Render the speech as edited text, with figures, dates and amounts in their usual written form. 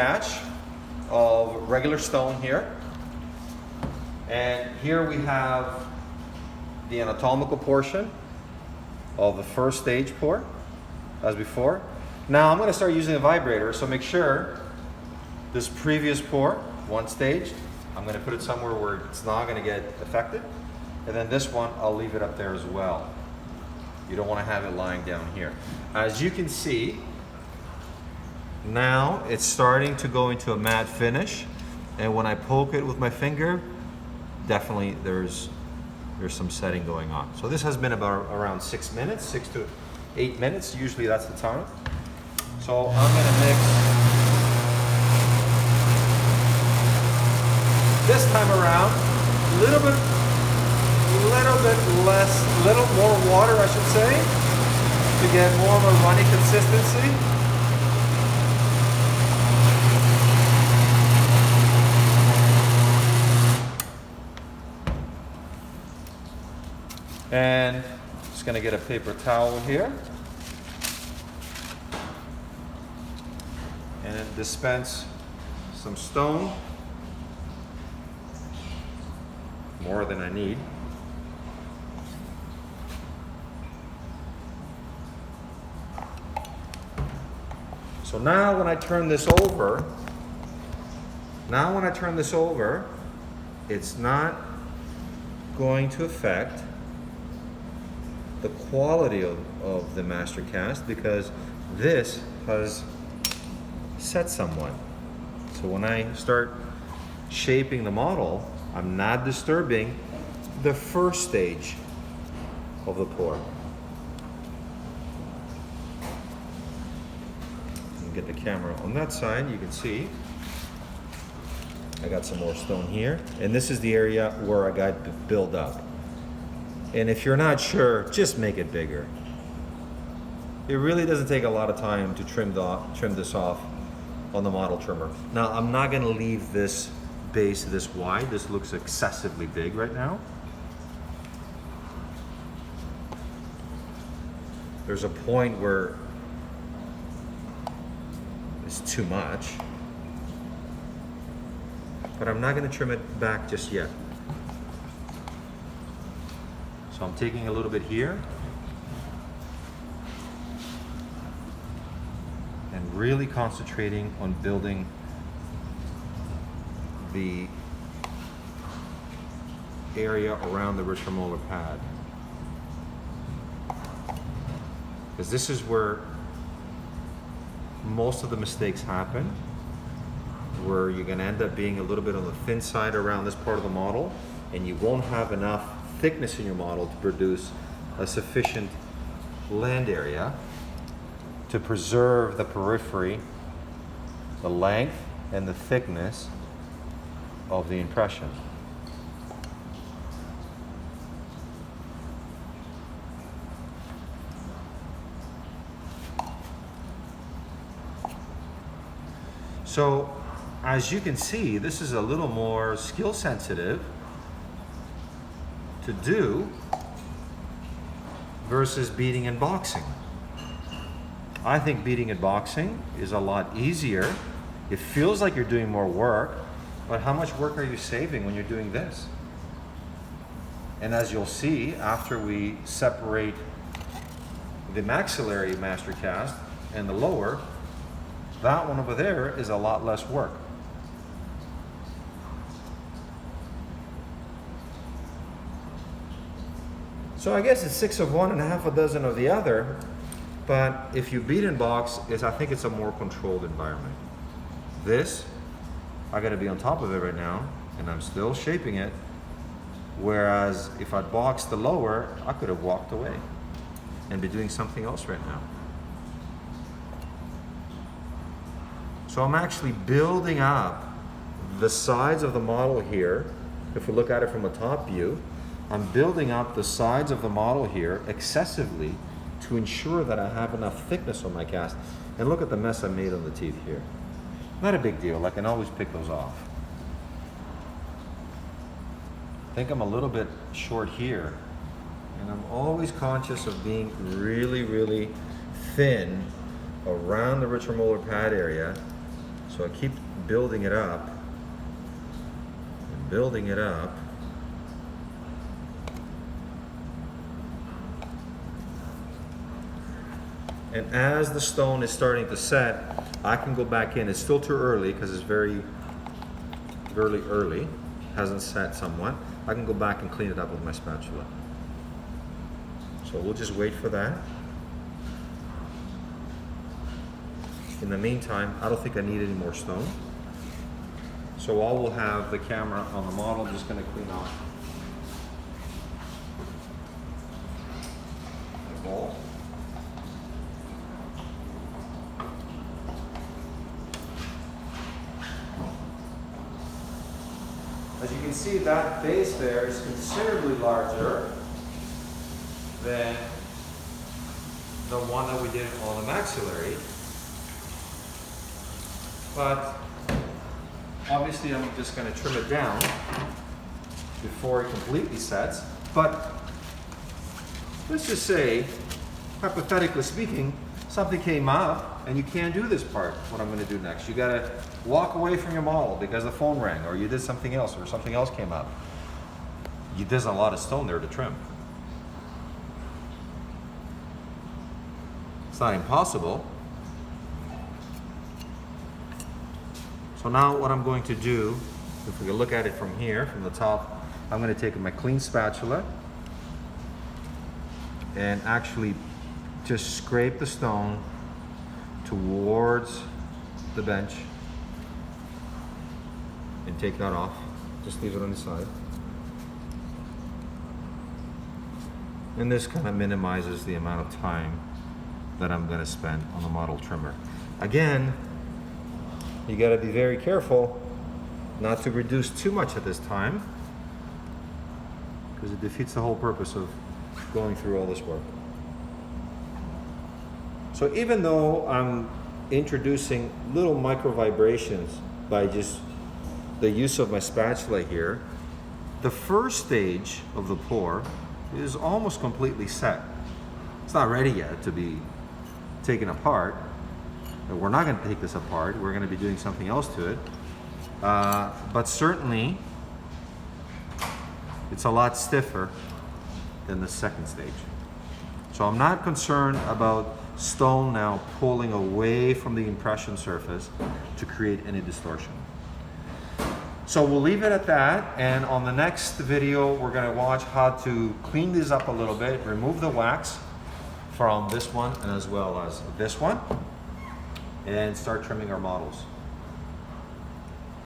Batch of regular stone here, and here we have the anatomical portion of the first stage pour as before. Now I'm going to start using a vibrator, so make sure this previous pour, one stage, I'm going to put it somewhere where it's not going to get affected, and then this one I'll leave it up there as well. You don't want to have it lying down here. As you can see, now it's starting to go into a matte finish, and when I poke it with my finger, definitely there's some setting going on. So this has been about around 6 minutes, 6 to 8 minutes, usually that's the time. So I'm gonna mix. This time around, a little bit less, little more water I should say, to get more of a runny consistency. And just gonna get a paper towel here and dispense some stone, more than I need. So now when I turn this over, it's not going to affect the quality of the master cast, because this has set somewhat. So when I start shaping the model, I'm not disturbing the first stage of the pour. Get the camera on that side, you can see I got some more stone here, and this is the area where I got to build up. And if you're not sure, just make it bigger. It really doesn't take a lot of time to trim this off on the model trimmer. Now, I'm not gonna leave this base this wide. This looks excessively big right now. There's a point where it's too much, but I'm not gonna trim it back just yet. So I'm taking a little bit here and really concentrating on building the area around the retromolar pad, because this is where most of the mistakes happen, where you're going to end up being a little bit on the thin side around this part of the model, and you won't have enough thickness in your model to produce a sufficient land area to preserve the periphery, the length, and the thickness of the impression. So, as you can see, this is a little more skill sensitive to do versus beading and boxing. I think beading and boxing is a lot easier. It feels like you're doing more work, but how much work are you saving when you're doing this? And as you'll see, after we separate the maxillary master cast and the lower, that one over there is a lot less work. So I guess it's 6 of one and half a dozen of the other, but if you bead and box, I think it's a more controlled environment. This, I gotta be on top of it right now, and I'm still shaping it, whereas if I'd boxed the lower, I could have walked away and be doing something else right now. So I'm actually building up the sides of the model here. If we look at it from a top view, I'm building up the sides of the model here excessively to ensure that I have enough thickness on my cast. And look at the mess I made on the teeth here. Not a big deal, I can always pick those off. I think I'm a little bit short here, and I'm always conscious of being really, really thin around the retromolar pad area, so So I keep building it up and building it up. And as the stone is starting to set, I can go back in. It's still too early because it's very early. Hasn't set somewhat. I can go back and clean it up with my spatula. So we'll just wait for that. In the meantime, I don't think I need any more stone. So while we'll have the camera on the model, I'm just going to clean off the bowl. As you can see, that base there is considerably larger than the one that we did on the maxillary. But obviously I'm just going to trim it down before it completely sets. But let's just say, hypothetically speaking, something came up and you can't do this part, what I'm going to do next. You got to walk away from your model because the phone rang, or you did something else, or something else came up. There's a lot of stone there to trim. It's not impossible. So now what I'm going to do, if we can look at it from here, from the top, I'm going to take my clean spatula and actually just scrape the stone towards the bench and take that off. Just leave it on the side. And this kind of minimizes the amount of time that I'm going to spend on the model trimmer. Again, you got to be very careful not to reduce too much at this time, because it defeats the whole purpose of going through all this work. So even though I'm introducing little micro vibrations by just the use of my spatula here, the first stage of the pour is almost completely set. It's not ready yet to be taken apart. We're not going to take this apart. We're going to be doing something else to it. But certainly, it's a lot stiffer than the second stage. So I'm not concerned about stone now pulling away from the impression surface to create any distortion. So we'll leave it at that, and on the next video we're going to watch how to clean these up a little bit, remove the wax from this one and as well as this one, and start trimming our models.